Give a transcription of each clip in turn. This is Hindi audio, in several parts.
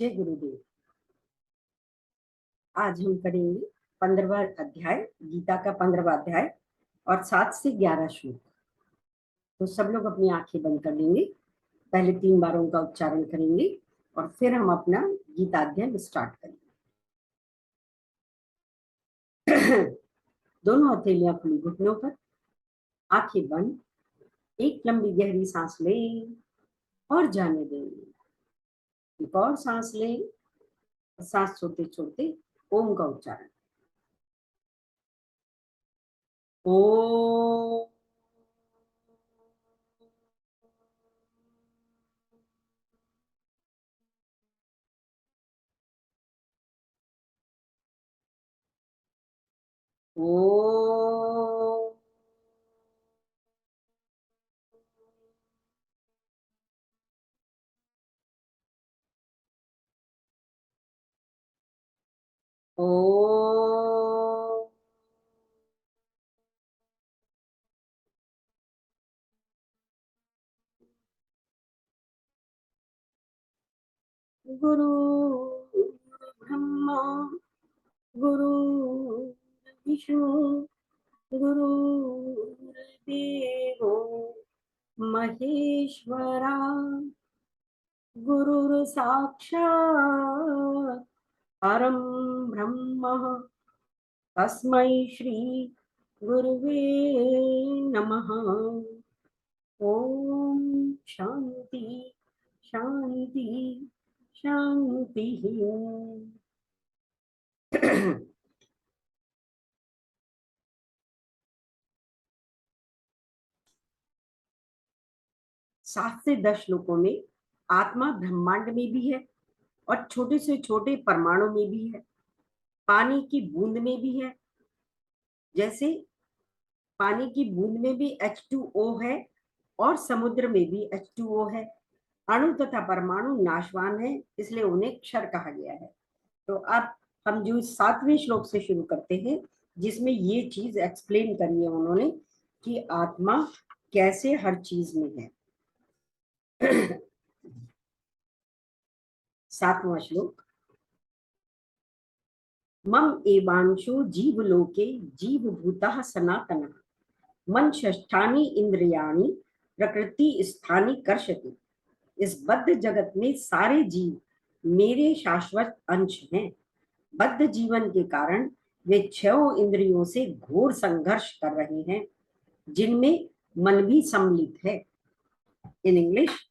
जय गुरुदेव। आज हम करेंगे 15वां अध्याय, गीता का 15वां अध्याय और 7 से 11 श्लोक। तो सब लोग अपनी आंखें बंद कर लेंगे, पहले 3 बारों का उच्चारण करेंगे और फिर हम अपना गीता अध्याय स्टार्ट करेंगे। दोनों हथेलियां खुली घुटनों पर, आंखें बंद, एक लंबी गहरी सांस लें और जाने दें। एक और सांस लें, सांस छोड़ते छोड़ते ओम का उच्चारण। ओ ओ ओ गुरु ब्रह्मा गुरु विष्णु गुरुर्देवो महेश्वरा गुरुर् साक्षात् परं ब्रह्म तस्मै श्री गुरुवे नमः। ओम शांति शांति शांति। सात से 10 श्लोकों में आत्मा ब्रह्मांड में भी है और छोटे से छोटे परमाणु में भी है, पानी की बूंद में भी है। जैसे पानी की बूंद में भी H2O है और समुद्र में भी H2O है। अणु तथा परमाणु नाशवान है, इसलिए उन्हें क्षर कहा गया है। तो अब हम जो 7वें श्लोक से शुरू करते हैं, जिसमें ये चीज एक्सप्लेन करी है उन्होंने कि आत्मा कैसे हर चीज में है। 7वां श्लोक। मम एवांशो जीवलोके जीवभूतः सनातनः मन षष्ठानि इंद्रियाणि प्रकृति स्थानी कर्षति। इस बद्ध जगत में सारे जीव मेरे शाश्वत अंश हैं। बद्ध जीवन के कारण वे 6 इंद्रियों से घोर संघर्ष कर रहे हैं, जिनमें मन भी सम्मिलित है। In English,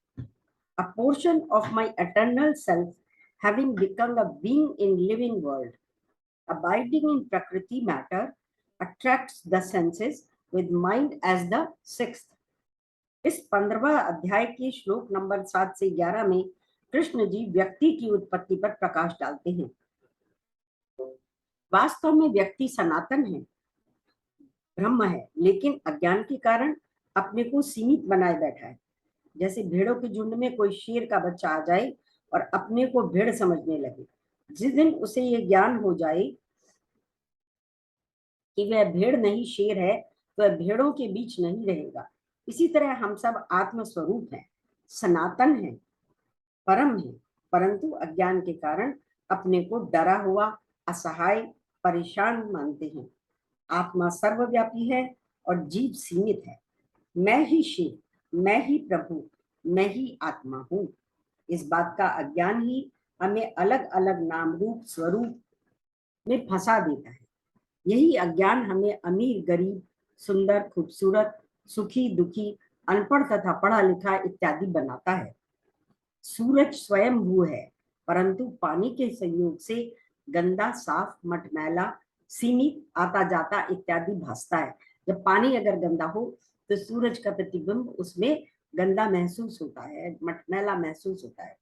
a portion of my eternal self, having become a being in living world, abiding in prakriti matter, attracts the senses with mind as the sixth. इस 15वां अध्याय के श्लोक नंबर 7 से 11 में कृष्ण जी व्यक्ति की उत्पत्ति पर प्रकाश डालते हैं। वास्तव में व्यक्ति सनातन है, ब्रह्म है, लेकिन अज्ञान के कारण अपने को सीमित बनाए बैठा है। जैसे भेड़ों के झुंड में कोई शेर का बच्चा आ जाए और अपने को भेड़ समझने लगे, जिस दिन उसे ये ज्ञान हो जाए कि वह भेड़ नहीं शेर है, तो वह भेड़ों के बीच नहीं रहेगा। इसी तरह हम सब आत्म स्वरूप हैं, सनातन है, परम है, परंतु अज्ञान के कारण अपने को डरा हुआ, असहाय, परेशान मानते हैं। आत्मा सर्वव्यापी है और जीव सीमित है। मैं ही शिव, मैं ही प्रभु, मैं ही आत्मा हूँ। इस बात का अज्ञान ही हमें अलग अलग नाम रूप स्वरूप में फंसा देता है। यही अज्ञान हमें अमीर गरीब, सुंदर खूबसूरत, सुखी दुखी, अनपढ़ तथा पढ़ा लिखा इत्यादि बनाता है। सूरज स्वयं भू है, परंतु पानी के संयोग से गंदा, साफ, मटमैला, सीमित, आता जाता इत्यादि भासता है। जब पानी अगर गंदा हो तो सूरज का प्रतिबिंब उसमें गंदा महसूस होता है, मटमैला महसूस होता है।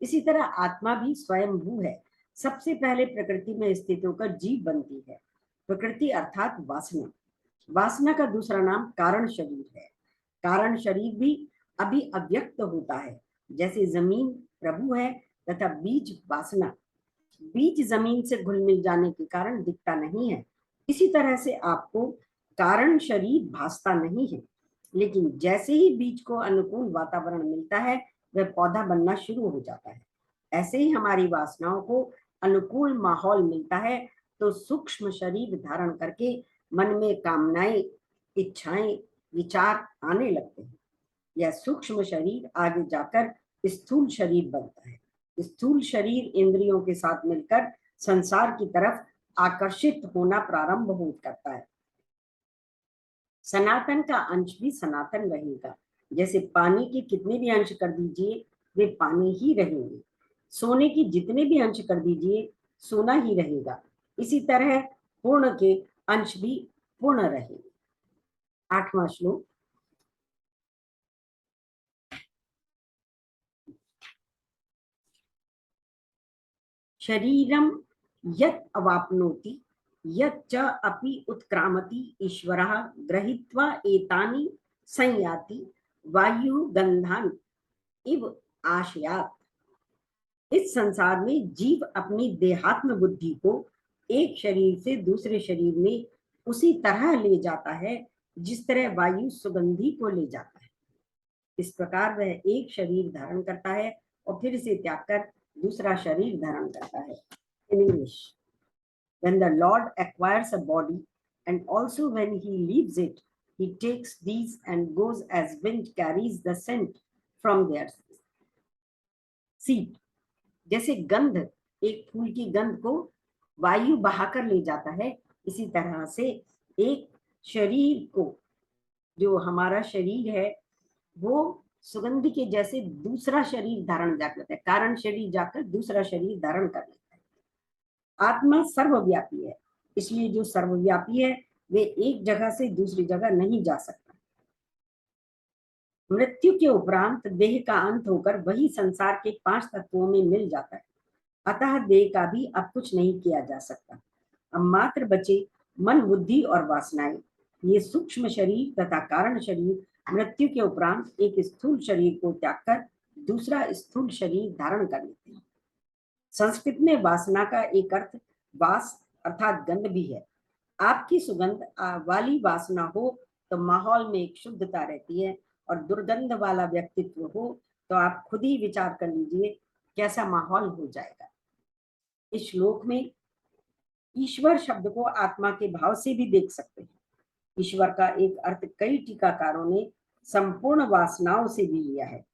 इसी तरह आत्मा भी स्वयं भू है। सबसे पहले प्रकृति में स्थित होकर जीव बनती है। प्रकृति अर्थात वासना। वासना का दूसरा नाम कारण शरीर है। कारण शरीर भी अभी अव्यक्त होता है। जैसे जमीन प्रभु है तथा बीज वासना। बीज जमीन से घुल मिल जाने के कारण दिखता नहीं है। इसी तरह से आपको कारण शरीर भासता नहीं है, लेकिन जैसे ही बीज को अनुकूल वातावरण मिलता है, वह पौधा बनना शुरू हो जाता है। ऐसे ही हमारी वासनाओं को अनुकूल माहौल मिलता है तो सूक्ष्म शरीर धारण करके मन में कामनाएं, इच्छाएं, विचार आने लगते हैं। यह सूक्ष्म शरीर आगे जाकर स्थूल शरीर बनता है। स्थूल शरीर इंद्रियों के साथ मिलकर संसार की तरफ आकर्षित होना प्रारंभ हो करता है। सनातन का अंश भी सनातन रहेगा। जैसे पानी के कितने भी अंश कर दीजिए वे पानी ही रहेंगे, सोने की जितने भी अंश कर दीजिए सोना ही रहेगा। इसी तरह पूर्ण के अंश भी पूर्ण रहेंगे। 8वां श्लोक। शरीरम यत् अवाप्नोति यच्च अपि उत्क्रामति ईश्वरः गृहीत्वा एतानि संयाति वायु गंधान इव आशयात्। इस संसार में जीव अपनी देहात्म बुद्धि को एक शरीर से दूसरे शरीर में उसी तरह ले जाता है जिस तरह वायु सुगंधी को ले जाता है। इस प्रकार वह एक शरीर धारण करता है और फिर इसे त्याग कर दूसरा शरीर धारण करता है। In English, when the Lord acquires a body and also when he leaves it, he takes these and goes as wind carries the scent from their seat. जैसे गंध एक फूल की गंध को वायु बहाकर ले जाता है, इसी तरह से एक शरीर को, जो हमारा शरीर है, वो सुगंध के जैसे दूसरा शरीर धारण कर लेता है, कारण शरीर जाकर दूसरा शरीर धारण कर लेता है। आत्मा सर्वव्यापी है, इसलिए जो सर्वव्यापी है वे एक जगह से दूसरी जगह नहीं जा सकता। मृत्यु के उपरांत देह का अंत होकर वही संसार के 5 तत्वों में मिल जाता है, अतः देह का भी अब कुछ नहीं किया जा सकता। अब मात्र बचे मन, बुद्धि और वासनाएं। ये सूक्ष्म शरीर तथा कारण शरीर मृत्यु के उपरांत एक स्थूल शरीर को त्याग कर दूसरा स्थूल शरीर धारण कर लेते हैं। संस्कृत में वासना का एक अर्थ वास अर्थात गंध भी है। आपकी सुगंध वाली वासना हो तो माहौल में एक शुद्धता रहती है, और दुर्गंध वाला व्यक्तित्व हो तो आप खुद ही विचार कर लीजिए कैसा माहौल हो जाएगा। इस श्लोक में ईश्वर शब्द को आत्मा के भाव से भी देख सकते हैं। ईश्वर का एक अर्थ कई टीकाकारों ने संपूर्ण वासनाओं से भी लिया है।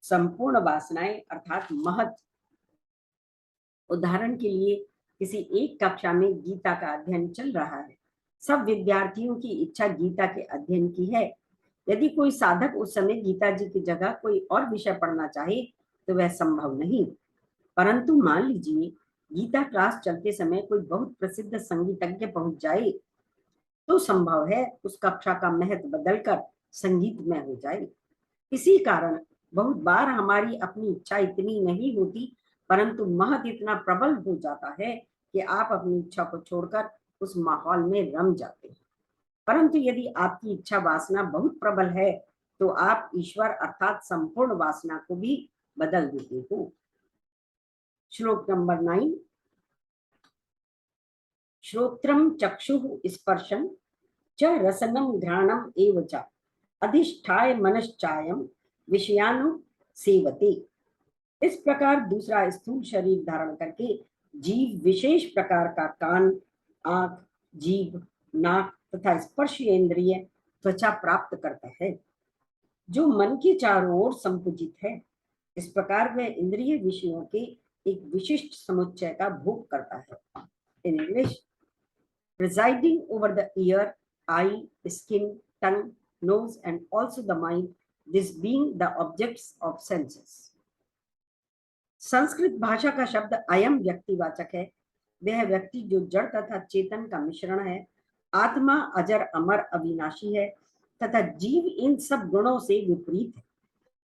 संपूर्ण वासनाएं अर्थात महत। उदाहरण के लिए किसी एक कक्षा में गीता का अध्ययन चल रहा है, सब विद्यार्थियों की इच्छा गीता के अध्ययन की है। यदि कोई साधक उस समय गीता जी की जगह कोई और विषय पढ़ना चाहे तो वह संभव नहीं। परंतु मान लीजिए गीता क्लास चलते समय कोई बहुत प्रसिद्ध संगीतज्ञ पहुंच जाए तो संभव है उस कक्षा का महत्व बदलकर संगीतमय हो जाए। इसी कारण बहुत बार हमारी अपनी इच्छा इतनी नहीं होती, परंतु महत्व इतना प्रबल हो जाता है कि आप अपनी इच्छा को छोड़कर उस माहौल में रम जाते हैं। परंतु यदि आपकी इच्छा वासना बहुत प्रबल है तो आप ईश्वर अर्थात संपूर्ण वासना को भी बदल देते हो। श्लोक नंबर 9। श्रोत्रम चक्षुः स्पर्शं च रसनं घ्राणम् एव च अधिष्ठाय मनश्चायं विषयानु सेवते। इस प्रकार दूसरा स्थूल शरीर धारण करके जीव विशेष प्रकार का कान, आंख, जीभ, नाक तथा स्पर्श इंद्रिय त्वचा प्राप्त करता है, जो मन के चारों ओर संपुजित है। इस प्रकार वह इंद्रिय विषयों के एक विशिष्ट समुच्चय का भोग करता है। In English, presiding over the ear, eye, skin, tongue, nose and also the mind, this being the objects of senses. Sanskrit भाषा का शब्द अयम व्यक्तिवाचक है। वह व्यक्ति जो जड़ तथा चेतन का मिश्रण है। आत्मा अजर, अमर, अविनाशी है तथा जीव इन सब गुणों से विपरीत है।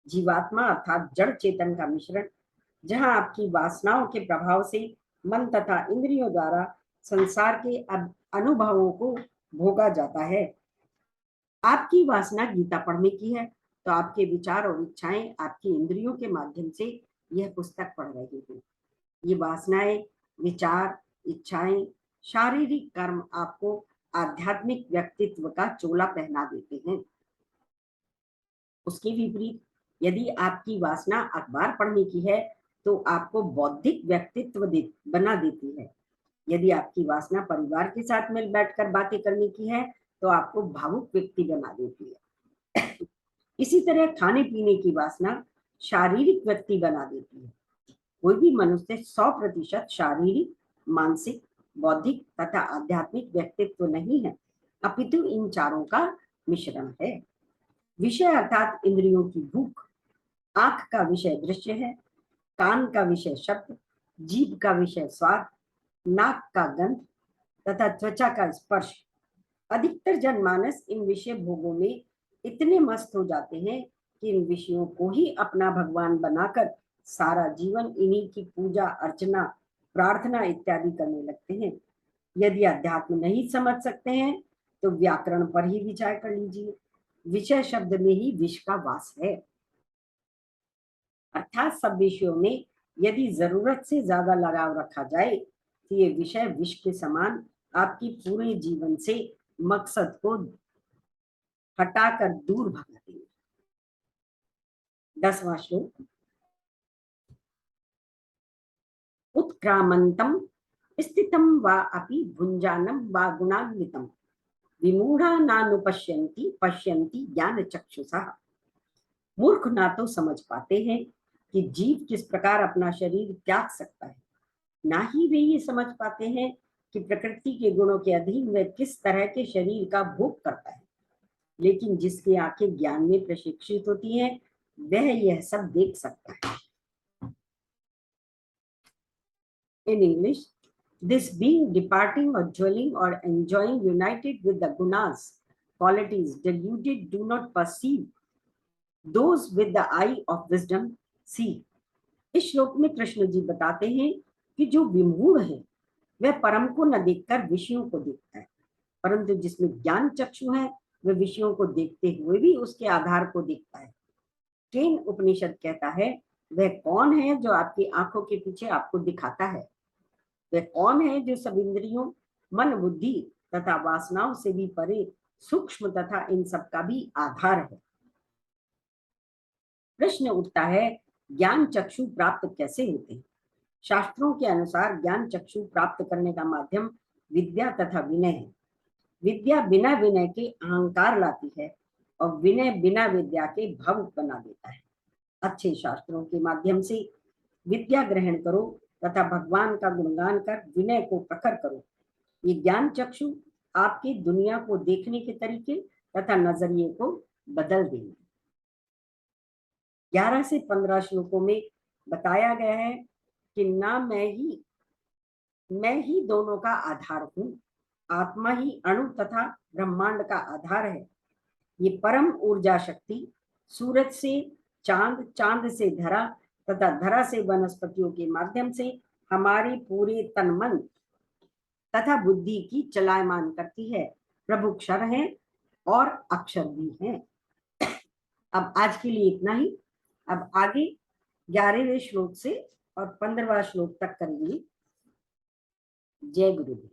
जीवात्मा अर्थात जड़ चेतन का मिश्रण, जहां आपकी वासनाओं के प्रभाव से मन तथा इंद्रियों द्वारा संसार के अनुभवों को भोगा जाता है। आपकी वासना गीता पढ़ने की है तो आपके विचार और इच्छाएं आपकी इंद्रियों के माध्यम से यह पुस्तक पढ़ रही हैं। ये वासनाएं, विचार, इच्छाएं, शारीरिक कर्म आपको आध्यात्मिक व्यक्तित्व का चोला पहना देते हैं। उसके विपरीत यदि आपकी वासना अखबार पढ़ने की है तो आपको बौद्धिक व्यक्तित्व बना देती है। यदि आपकी वासना परिवार के साथ मिल बैठकर बातें करने की है तो आपको भावुक व्यक्ति बना देती है। इसी तरह खाने पीने की वासना शारीरिक व्यक्ति बना देती है। कोई भी मनुष्य 100% शारीरिक, मानसिक, बौद्धिक तथा आध्यात्मिक व्यक्तित्व नहीं है, अपितु इन चारों का मिश्रण है। विषय अर्थात इंद्रियों की भूख। आंख का विषय दृश्य है, कान का विषय शब्द, जीभ का विषय स्वाद, नाक का गंध तथा त्वचा का स्पर्श। अधिकतर जनमानस इन विषय भोगों में इतने मस्त हो जाते हैं कि इन विषयों को ही अपना भगवान बनाकर सारा जीवन इन्हीं की पूजा अर्चना, प्रार्थना इत्यादि करने लगते हैं। यदि अध्यात्म नहीं समझ सकते हैं तो व्याकरण पर ही विचार कर लीजिए। विषय शब्द में ही विष का वास है। अर्थात सब विषयों में यदि जरूरत से ज्यादा लगाव रखा जाए तो ये विषय विष के समान आपकी पूरे जीवन से मकसद को हटाकर दूर भगा देंगे। 10वां श्लोक। उत्क्रामंतम स्थितम वा अपि भुंजानम वा गुणान्वितम विमूढ़ा नानुपश्यन्ति पश्यन्ति ज्ञान चक्षुषा। मूर्ख ना तो समझ पाते हैं कि जीव किस प्रकार अपना शरीर त्याग सकता है, ना ही वे ये समझ पाते हैं कि प्रकृति के गुणों के अधीन वह किस तरह के शरीर का भोग करता है। लेकिन जिसकी आंखें ज्ञान में प्रशिक्षित होती हैं वह यह सब देख सकता है। In English, this being departing or dwelling or enjoying united with the gunas, qualities deluded do not perceive, those with the eye of wisdom see। इस श्लोक में कृष्ण जी बताते हैं कि जो विमूढ़ है वह परम को न देखकर विषयों को देखता है, परंतु जिसमें ज्ञान चक्षु है वह विषयों को देखते हुए भी उसके आधार को देखता है। केन उपनिषद कहता है, वह कौन है जो आपकी आंखों के पीछे आपको दिखाता है? वह कौन है जो सब इंद्रियों, मन, बुद्धि तथा वासनाओं से भी परे सूक्ष्म तथा इन सब का भी आधार है? प्रश्न उठता है, ज्ञान चक्षु प्राप्त कैसे होते हैं? शास्त्रों के अनुसार ज्ञान चक्षु प्राप्त करने का माध्यम विद्या तथा विनय है। विद्या बिना विनय के अहंकार लाती है और विनय बिना विद्या के भावुक बना देता है। अच्छे शास्त्रों के माध्यम से विद्या ग्रहण करो तथा भगवान का गुणगान कर विनय को प्रखर करो। ये ज्ञान चक्षु आपकी दुनिया को देखने के तरीके तथा नजरिए को बदल देंगे। 11 से 15 श्लोकों में बताया गया है कि ना मैं ही दोनों का आधार हूं। आत्मा ही अणु तथा ब्रह्मांड का आधार है। ये परम ऊर्जा शक्ति सूरज से चांद, चांद से धरा तथा धरा से वनस्पतियों के माध्यम से हमारे पूरे तन मन तथा बुद्धि की चलायमान करती है। प्रभु क्षर हैं और अक्षर भी हैं। अब आज के लिए इतना ही। अब आगे 11वें श्लोक से और 15वां श्लोक तक करेंगे। जय गुरुदेव।